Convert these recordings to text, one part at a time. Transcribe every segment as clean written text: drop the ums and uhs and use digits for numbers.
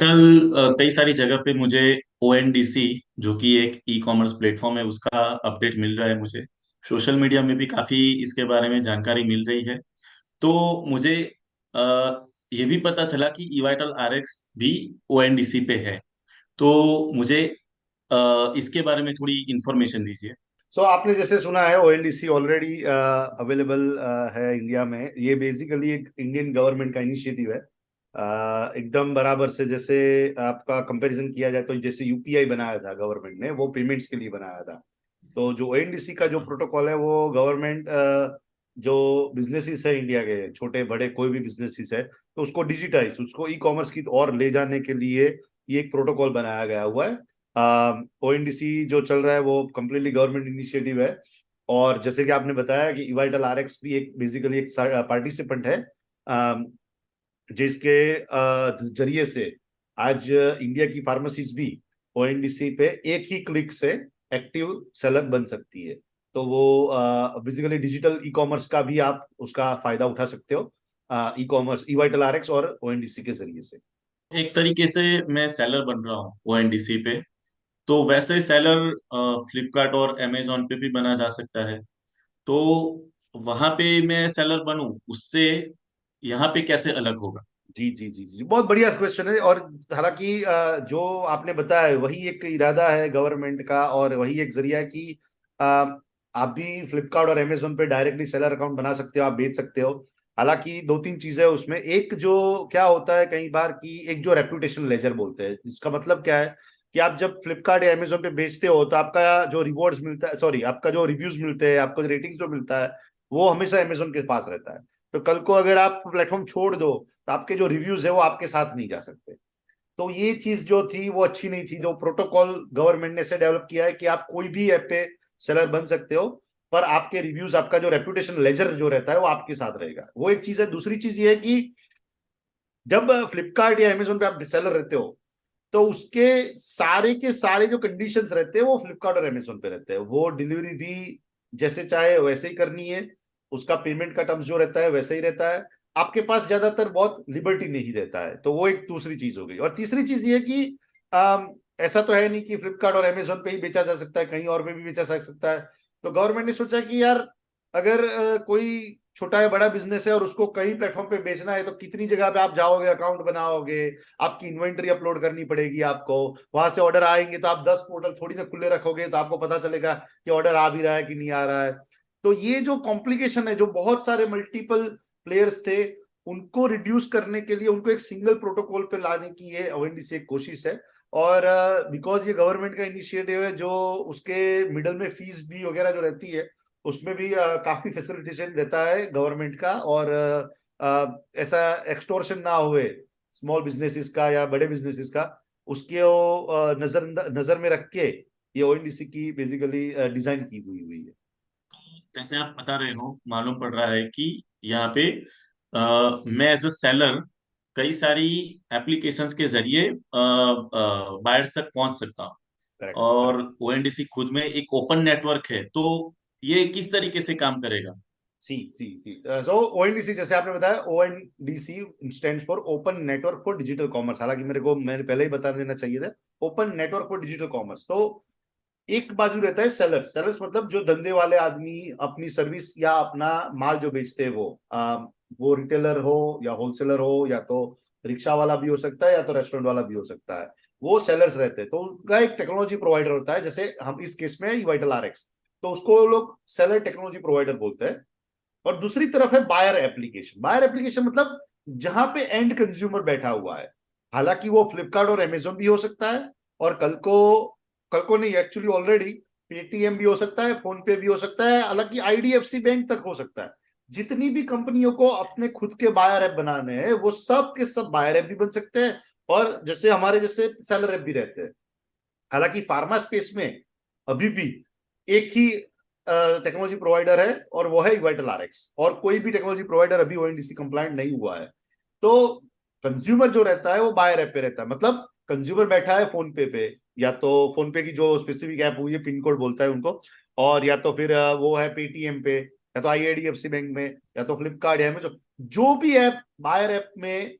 आजकल कई सारी जगह पे मुझे ओएनडीसी जो कि एक ई कॉमर्स प्लेटफॉर्म है उसका अपडेट मिल रहा है। मुझे सोशल मीडिया में भी काफी इसके बारे में जानकारी मिल रही है। तो मुझे अ, ये भी पता चला कि ईवाइटल आरएक्स भी ओएनडीसी पे है। तो मुझे इसके बारे में थोड़ी इंफॉर्मेशन दीजिए। आपने जैसे सुना है ओएनडीसी ऑलरेडी अवेलेबल है इंडिया में। ये बेसिकली एक इंडियन गवर्नमेंट का इनिशिएटिव है। एकदम बराबर से जैसे आपका कंपैरिजन किया जाए तो जैसे यूपीआई बनाया था गवर्नमेंट ने, वो पेमेंट्स के लिए बनाया था। तो जो ओएनडीसी का जो प्रोटोकॉल है वो गवर्नमेंट जो बिजनेसेस है इंडिया के छोटे बड़े कोई भी बिजनेसेस है तो उसको डिजिटाइज उसको ई कॉमर्स की और ले जाने के लिए ये एक प्रोटोकॉल बनाया गया हुआ है। ओएनडीसी जो चल रहा है वो कम्प्लीटली गवर्नमेंट इनिशिएटिव है। और जैसे कि आपने बताया कि इवाइटल आरएक्स भी एक बेसिकली एक पार्टिसिपेंट है, अम, जिसके जरिए से आज इंडिया की फार्मेसीज भी ओएनडीसी पे एक ही क्लिक से एक्टिव सेलर बन सकती है। तो वो बेसिकली डिजिटल ई कॉमर्स का भी आप उसका फायदा उठा सकते हो, ई कॉमर्स इवाइटल आरएक्स और ओएनडीसी के जरिए से। एक तरीके से मैं सेलर बन रहा हूँ ओएनडीसी पे, तो वैसे सेलर फ्लिपकार्ट और अमेजोन पे भी बना जा सकता है। तो वहां पे मैं सेलर बनूं उससे यहाँ पे कैसे अलग होगा? जी जी जी जी, बहुत बढ़िया क्वेश्चन है। और हालांकि जो आपने बताया वही एक इरादा है गवर्नमेंट का और वही एक जरिया है कि अ, आप भी फ्लिपकार्ट और अमेजोन पे डायरेक्टली सेलर अकाउंट बना सकते हो, आप बेच सकते हो। हालांकि दो तीन चीजें हैं उसमें। एक जो क्या होता है कई बार कि एक जो रेपुटेशन लेजर बोलते हैं, इसका मतलब क्या है कि आप जब फ्लिपकार्ट या अमेजोन पे बेचते हो तो आपका जो रिवॉर्ड्स मिलता है, सॉरी, आपका जो रिव्यूज मिलते हैं, आपको जो रेटिंग जो मिलता है, वो हमेशा अमेजोन के पास रहता है। तो कल को अगर आप प्लेटफॉर्म छोड़ दो तो आपके जो रिव्यूज है वो आपके साथ नहीं जा सकते। तो ये चीज जो थी वो अच्छी नहीं थी। जो प्रोटोकॉल गवर्नमेंट ने से डेवलप किया है कि आप कोई भी ऐप पे सेलर बन सकते हो, पर आपके रिव्यूज, आपका जो रेपुटेशन लेजर जो रहता है वो आपके साथ रहेगा। वो एक चीज है। दूसरी चीज ये है कि जब फ्लिपकार्ट या अमेजोन पे आप सेलर रहते हो तो उसके सारे के सारे जो कंडीशंस रहते हैं वो फ्लिपकार्ट और अमेजोन पे रहते हैं। वो डिलीवरी भी जैसे चाहे वैसे ही करनी है, उसका पेमेंट का टर्म्स जो रहता है वैसे ही रहता है। आपके पास ज्यादातर बहुत लिबर्टी नहीं रहता है। तो वो एक दूसरी चीज हो गई। और तीसरी चीज ये कि ऐसा तो है नहीं कि फ्लिपकार्ट और अमेजोन पे ही बेचा जा सकता है, कहीं और पे भी बेचा जा सकता है। तो गवर्नमेंट ने सोचा कि यार अगर कोई छोटा या बड़ा बिजनेस है और उसको कई प्लेटफॉर्म पे बेचना है तो कितनी जगह पे आप जाओगे, अकाउंट बनाओगे, आपकी इन्वेंटरी अपलोड करनी पड़ेगी आपको। वहां से ऑर्डर आएंगे तो आप 10 पोर्टल थोड़ी ना खुले रखोगे तो आपको पता चलेगा कि ऑर्डर आ भी रहा है कि नहीं आ रहा है। तो ये जो कॉम्प्लिकेशन है, जो बहुत सारे मल्टीपल प्लेयर्स थे, उनको रिड्यूस करने के लिए उनको एक सिंगल प्रोटोकॉल पे लाने की ये ओएनडीसी एक कोशिश है। और बिकॉज ये गवर्नमेंट का इनिशिएटिव है, जो उसके मिडल में फीस भी वगैरह जो रहती है उसमें भी काफी फैसिलिटेशन रहता है गवर्नमेंट का। और ऐसा एक्सटोर्शन ना हुए स्मॉल बिजनेसेस का या बड़े बिजनेसेस का, उसके नजर नजर में रख के ये ओएनडीसी की बेसिकली डिजाइन की हुई है। जैसे आप बता रहे हो मालूम पड़ रहा है कि यहाँ पे मैं एज अ सेलर कई सारी एप्लीकेशंस के जरिए बायर्स तक पहुंच सकता हूँ। करेक्ट और करेक्ट। ओएनडीसी खुद में एक ओपन नेटवर्क है, तो ये किस तरीके से काम करेगा? सी सी सी सो ओएनडीसी जैसे आपने बताया, ONDC stands for open network for digital commerce. हालांकि मैंने पहले ही बता देना चाहिए था, open network for digital commerce. तो एक बाजू रहता है सेलर्स। सेलर्स मतलब जो धंधे वाले आदमी अपनी सर्विस या अपना माल जो बेचते हैं, वो रिटेलर हो या होलसेलर हो या तो रिक्शा वाला भी हो सकता है या तो रेस्टोरेंट वाला भी हो सकता है। वो सेलर्स रहते हैं। तो उनका एक टेक्नोलॉजी प्रोवाइडर होता है, जैसे हम इस केस में इवाइटल आरएक्स, तो उसको लोग सेलर टेक्नोलॉजी प्रोवाइडर बोलते हैं। और दूसरी तरफ है बायर एप्लीकेशन। बायर एप्लीकेशन मतलब जहां पे एंड कंज्यूमर बैठा हुआ है। हालांकि वो फ्लिपकार्ट और अमेजोन भी हो सकता है, और कल को नहीं, एक्चुअली ऑलरेडी पेटीएम भी हो सकता है, फोन पे भी हो सकता है, हालांकि आईडीएफसी बैंक तक हो सकता है। जितनी भी कंपनियों को अपने खुद के बायर ऐप बनाने हैं वो सब के सब बायर ऐप भी बन सकते हैं, और जैसे हमारे जैसे सेलर ऐप भी रहते हैं। हालांकि फार्मा स्पेस में अभी भी एक ही टेक्नोलॉजी प्रोवाइडर है और वो है इवाइटल आरएक्स, और कोई भी टेक्नोलॉजी प्रोवाइडर अभी ओएनडीसी कंप्लायंट नहीं हुआ है। तो कंज्यूमर जो रहता है वो बायर ऐप पे रहता है। मतलब कंज्यूमर बैठा है फोन पे या तो फोन पे की जो स्पेसिफिक ऐप हुई है, पिन कोड बोलता है उनको, और या तो फिर वो है पेटीएम पे, या तो आईआईडीएफसी बैंक में, या तो फ्लिपकार्ट है में, जो भी ऐप बायर ऐप में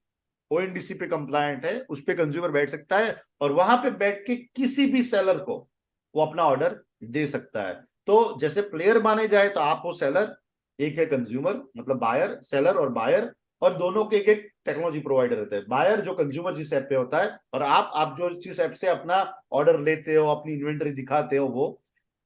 ओएनडीसी पे कंप्लायंट है, उस पे कंज्यूमर बैठ सकता है और वहां पे बैठ के किसी भी सेलर को वो अपना ऑर्डर दे सकता है। तो जैसे प्लेयर माने जाए तो आप हो सेलर, एक है कंज्यूमर, मतलब बायर, सेलर और बायर, और दोनों के एक एक टेक्नोलॉजी प्रोवाइडर रहते हैं। बायर जो कंज्यूमर जिस ऐप पे होता है, और आप जो जिस ऐप से अपना ऑर्डर लेते हो, अपनी इन्वेंटरी दिखाते हो, वो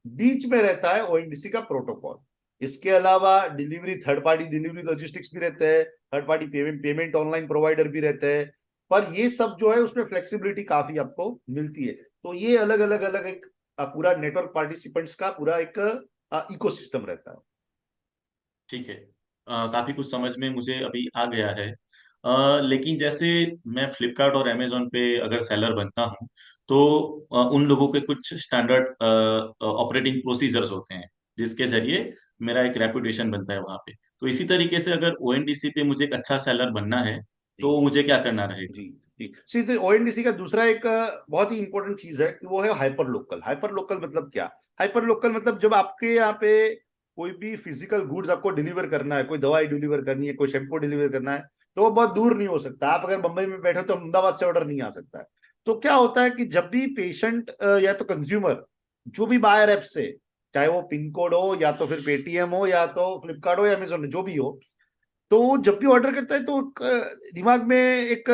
बीच में रहता है ओएनडीसी का प्रोटोकॉल। इसके अलावा delivery, third party delivery logistics भी रहते हैं, third party payment online provider भी रहते हैं। पर ये सब जो है उसमें फ्लेक्सिबिलिटी काफी आपको मिलती है। तो ये अलग अलग अलग एक पूरा नेटवर्क पार्टिसिपेंट्स का पूरा एक इकोसिस्टम रहता है। ठीक है। काफी कुछ समझ में मुझे अभी आ गया है। लेकिन जैसे मैं फ्लिपकार्ट और अमेजोन पे अगर सेलर बनता हूँ, तो उन लोगों के कुछ स्टैंडर्ड ऑपरेटिंग प्रोसीजर्स होते हैं जिसके जरिए मेरा एक रेपुटेशन बनता है वहां पे। तो इसी तरीके से अगर ओएनडीसी पे मुझे एक अच्छा सेलर बनना है जी तो मुझे क्या करना रहेगा? जी जी। सीधे ओएनडीसी का दूसरा एक बहुत ही इंपॉर्टेंट चीज है कि वो है हाइपर लोकल। हाइपर लोकल मतलब क्या? हाइपर लोकल मतलब जब आपके यहाँ पे कोई भी फिजिकल गुड्स आपको डिलीवर करना है, कोई दवाई डिलीवर करनी है, कोई शैम्पू डिलीवर करना है, तो वो बहुत दूर नहीं हो सकता। आप अगर मुंबई में बैठे हो तो अहमदाबाद से ऑर्डर नहीं आ सकता है। तो क्या होता है कि जब भी पेशेंट या तो कंज्यूमर जो भी बायर ऐप से, चाहे वो पिन कोड हो या तो फिर पेटीएम हो या तो फ्लिपकार्ट हो या अमेजोन, जो भी हो, तो वो जब भी ऑर्डर करता है तो दिमाग में एक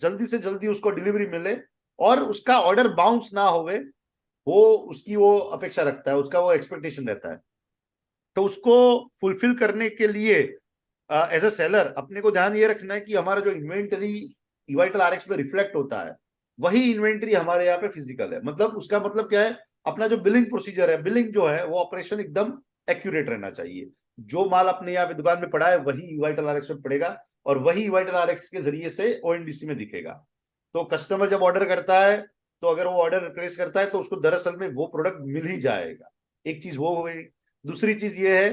जल्दी से जल्दी उसको डिलीवरी मिले और उसका ऑर्डर बाउंस ना होवे, वो उसकी वो अपेक्षा रखता है, उसका वो एक्सपेक्टेशन रहता है। तो उसको फुलफिल करने के लिए एज अ सेलर अपने को ध्यान ये रखना है कि हमारा जो इन्वेंटरी इवाइटल आरएक्स में रिफ्लेक्ट होता है, वही इन्वेंटरी हमारे यहाँ पे फिजिकल है। मतलब उसका मतलब क्या है, अपना जो बिलिंग प्रोसीजर है, बिलिंग जो है वो ऑपरेशन एकदम एक्यूरेट रहना चाहिए। जो माल अपने यहाँ पे दुकान में पड़ा है वही इवाइटल आरएक्स में पड़ेगा और वही इवाइटल आरएक्स के जरिए से ओएनडीसी में दिखेगा। तो कस्टमर जब ऑर्डर करता है, तो अगर वो ऑर्डर रिप्लेस करता है तो उसको दरअसल में वो प्रोडक्ट मिल ही जाएगा। एक चीज वो हो गई। दूसरी चीज ये है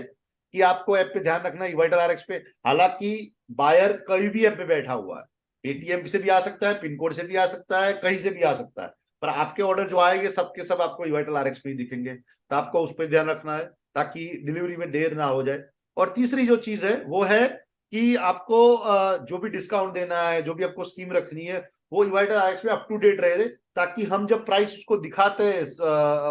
कि आपको ऐप पे ध्यान रखना है इवाइटल आरएक्स पे, हालांकि बायर कहीं भी ऐप पे बैठा हुआ है, पेटीएम से भी आ सकता है, पिन कोड से भी आ सकता है, कहीं से भी आ सकता है, पर आपके ऑर्डर जो आएंगे सबके सब आपको इवाइटल आरएक्स पे ही दिखेंगे। तो आपको उस पर ध्यान रखना है ताकि डिलीवरी में देर ना हो जाए। और तीसरी जो चीज है वो है कि आपको जो भी डिस्काउंट देना है, जो भी आपको स्कीम रखनी है, वो इवाइटल आरएक्स पे अप टू डेट रहे, ताकि हम जब प्राइस उसको दिखाते हैं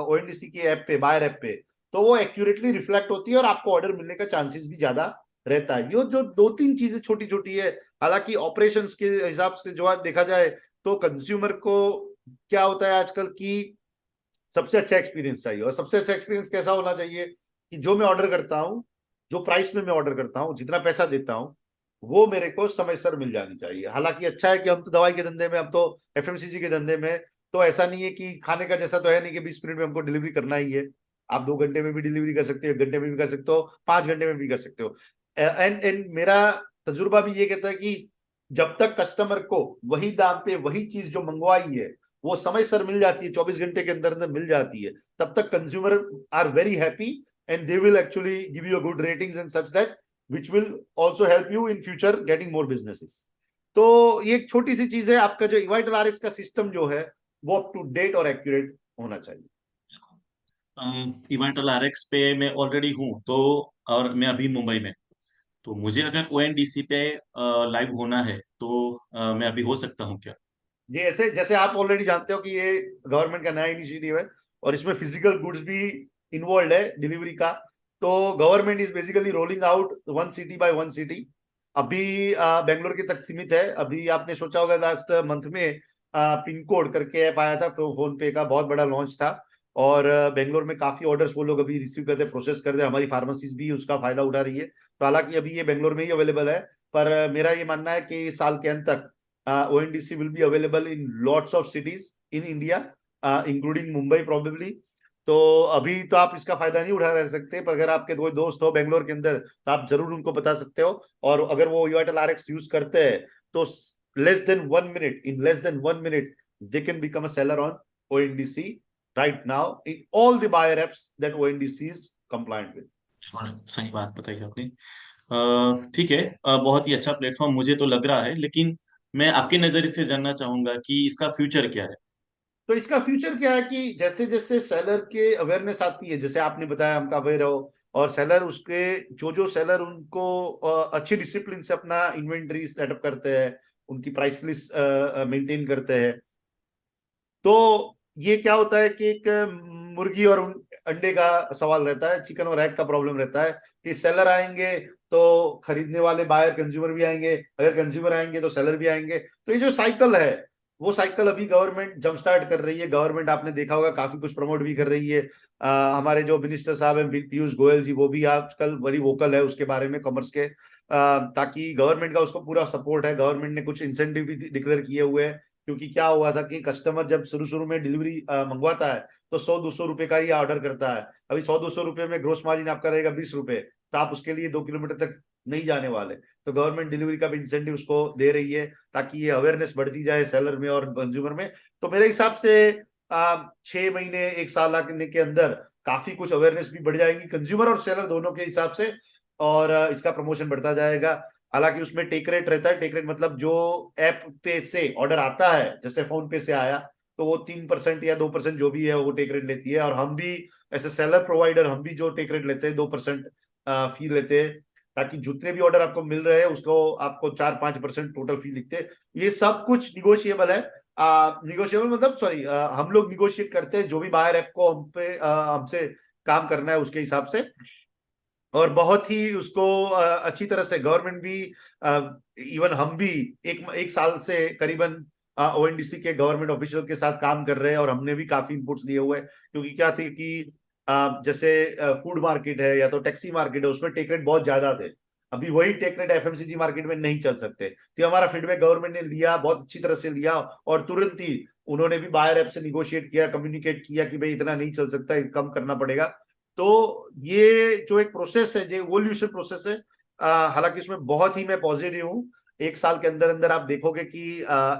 ओएनडीसी के ऐप पे, बायर ऐप पे, तो वो एक्यूरेटली रिफ्लेक्ट होती है और आपको ऑर्डर मिलने का चांसेस भी ज्यादा रहता है। ये जो दो तीन चीजें छोटी छोटी है, हालांकि ऑपरेशंस के हिसाब से जो देखा जाए तो कंज्यूमर को क्या होता है आजकल की, सबसे अच्छा एक्सपीरियंस चाहिए। और सबसे अच्छा एक्सपीरियंस कैसा होना चाहिए कि जो मैं ऑर्डर करता हूँ, जो प्राइस में मैं ऑर्डर करता हूँ, जितना पैसा देता हूँ, वो मेरे को समय सर मिल जानी चाहिए। हालांकि अच्छा है कि हम तो दवाई के धंधे में, हम तो एफएमसीजी के धंधे में, तो ऐसा नहीं है कि खाने का जैसा तो है नहीं कि 20 मिनट में हमको डिलीवरी करना ही है। आप 2 घंटे में भी डिलीवरी कर सकते हो, 1 घंटे में भी कर सकते हो, 5 घंटे में भी कर सकते हो। एंड मेरा तजुर्बा भी ये कहता है कि जब तक कस्टमर को वही दाम पे वही चीज जो मंगवाई है वो समय सर मिल जाती है, 24 घंटे के अंदर अंदर मिल जाती है, तब तक consumer are very happy and they will actually give you a good ratings and such that which will also help you in future getting more businesses. तो ये एक छोटी सी चीज है, आपका जो इवाइटल आरएक्स का सिस्टम जो है वो अप टू डेट और एक्यूरेट होना चाहिए। इवेंटल आरएक्स पे मैं ऑलरेडी हूँ, तो और मैं अभी मुंबई में, तो मुझे अगर ओएनडीसी पे लाइव होना है तो मैं अभी हो सकता हूँ क्या? ये ऐसे जैसे आप ऑलरेडी जानते हो कि ये गवर्नमेंट का नया इनिशिएटिव है और इसमें फिजिकल गुड्स भी इन्वॉल्व है डिलीवरी का। तो government is basically rolling out one city by one city. अभी बेंगलोर के तक सीमित है। अभी आपने सोचा होगा लास्ट मंथ में पिन कोड करके ऐप आया था, फोन पे का बहुत बड़ा लॉन्च था। और बेंगलोर में काफी ऑर्डर्स वो लोग अभी रिसीव करते, प्रोसेस करते, हमारी फार्मेसीज भी उसका फायदा उठा रही है। तो हालांकि अभी ये बेंगलोर में ही अवेलेबल है, पर मेरा ये मानना है कि इस साल के अंत तक ONDC will be available in lots of cities in India, including Mumbai probably। तो अभी तो आप इसका फायदा नहीं उठा रह सकते, पर अगर आपके कोई दोस्त हो बेंगलोर के अंदर तो आप जरूर उनको बता सकते हो। और अगर वो यूआईटेल आरएक्स यूज करते हैं तो less than 1 minute they can become a seller on ONDC right now in all the buyer apps that ONDC is compliant with। और सही बात बताई आपने। ठीक है। बहुत ही अच्छा प्लेटफॉर्म मुझे तो लग रहा है, लेकिन मैं आपके नजरिए से जानना चाहूंगा कि इसका फ्यूचर क्या है? तो इसका फ्यूचर क्या है कि जैसे जैसे सेलर के अवेयरनेस आती है, जैसे आपने बताया हमका अवेयर हो, और सेलर उसके जो जो सेलर उनको अच्छी डिसिप्लिन से अपना इन्वेंटरी सेटअप करते हैं, उनकी प्राइस लिस्ट मेंटेन करते हैं। तो ये क्या होता है कि एक मुर्गी और अंडे का सवाल रहता है, चिकन और एग का प्रॉब्लम रहता है कि सेलर आएंगे तो खरीदने वाले बायर कंज्यूमर भी आएंगे, अगर कंज्यूमर आएंगे तो सेलर भी आएंगे। तो ये जो साइकिल है, वो साइकिल अभी गवर्नमेंट जंप स्टार्ट कर रही है। गवर्नमेंट आपने देखा होगा काफी कुछ प्रमोट भी कर रही है। हमारे जो मिनिस्टर साहब हैं पीयूष गोयल जी, वो भी आजकल बड़ी वोकल है उसके बारे में, कॉमर्स के, ताकि गवर्नमेंट का उसको पूरा सपोर्ट है। गवर्नमेंट ने कुछ इंसेंटिव भी डिक्लेयर किए हुए हैं, क्योंकि क्या हुआ था कि कस्टमर जब शुरू शुरू में डिलीवरी मंगवाता है तो 100-200 रुपए का ही ऑर्डर करता है। अभी 100-200 रुपए में ग्रोस मार्जिन आपका रहेगा 20 रुपए, तो आप उसके लिए 2 किलोमीटर तक नहीं जाने वाले। तो गवर्नमेंट डिलीवरी का भी इंसेंटिव उसको दे रही है, ताकि ये अवेयरनेस बढ़ती जाए सेलर में और कंज्यूमर में। तो मेरे हिसाब से 6 महीने 1 साल लगने के अंदर काफी कुछ अवेयरनेस भी बढ़ जाएगी कंज्यूमर और सेलर दोनों के हिसाब से, और इसका प्रमोशन बढ़ता जाएगा। हालांकि उसमें टेक रेट रहता है। टेक रेट मतलब जो ऐप पे से ऑर्डर आता है, जैसे फोन पे से आया, तो वो 3% या 2% जो भी है वो टेक रेट लेती है। और हम भी ऐसे सेलर प्रोवाइडर, हम भी जो टेक रेट लेते हैं 2% फी लेते हैं, ताकि जितने भी ऑर्डर आपको मिल रहे हैं उसको आपको 4-5% टोटल फी लिखते हैं। ये सब कुछ निगोशिएबल है। निगोशिएबल मतलब सॉरी, हम लोग निगोशिएट करते हैं जो भी बायर ऐप को हम पे हमसे काम करना है उसके हिसाब से। और बहुत ही उसको अच्छी तरह से गवर्नमेंट भी, इवन हम भी एक एक साल से करीबन ओएनडीसी के गवर्नमेंट ऑफिशियल के साथ काम कर रहे हैं, और हमने भी काफी इनपुट्स लिए हुए हैं। क्योंकि क्या थी कि जैसे फूड मार्केट है या तो टैक्सी मार्केट है, उसमें टेक रेट बहुत ज्यादा थे। अभी वही टेक रेट एफएमसीजी मार्केट में नहीं चल सकते। तो हमारा फीडबैक गवर्नमेंट ने लिया, बहुत अच्छी तरह से लिया, और तुरंत ही उन्होंने भी बायर ऐप से निगोशिएट किया, कम्युनिकेट किया कि भाई इतना नहीं चल सकता, कम करना पड़ेगा। तो ये जो एक प्रोसेस है, जो इवोल्यूशन प्रोसेस है, हालांकि इसमें बहुत ही मैं पॉजिटिव हूँ। 1 साल के अंदर अंदर आप देखोगे कि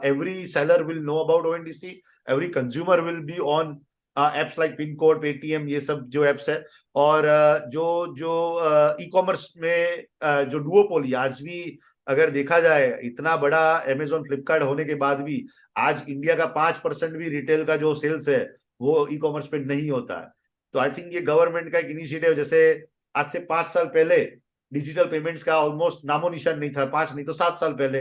every seller will know about ONDC, every consumer will be on apps like pin code, Paytm, ये सब जो एप्स है। और जो जो ई कॉमर्स में जो डुओपोली आज भी अगर देखा जाए, इतना बड़ा अमेजोन फ्लिपकार्ट होने के बाद भी आज इंडिया का 5% भी रिटेल का जो सेल्स है वो ई कॉमर्स पे नहीं होता है। तो आई थिंक ये गवर्नमेंट का एक इनिशिएटिव, जैसे आज से 5 साल पहले डिजिटल पेमेंट्स का ऑलमोस्ट नामो निशान नहीं था, 5 नहीं तो 7 साल पहले।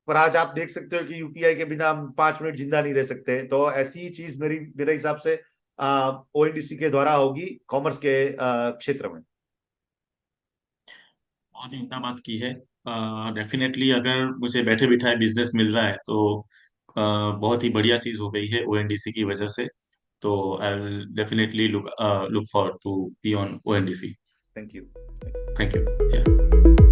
पर आज आप देख सकते हो कि यूपीआई के बिना हम 5 मिनट जिंदा नहीं रह सकते। तो ऐसी ही चीज मेरे हिसाब से ओएनडीसी के द्वारा होगी कॉमर्स के क्षेत्र में। बहुत ही उम्दा बात की है। डेफिनेटली अगर मुझे बैठे बिठाए बिजनेस मिल रहा है तो बहुत ही बढ़िया चीज हो गई है ओएनडीसी की वजह से। तो I will definitely look forward to be on ONDC. Thank you. Thank you.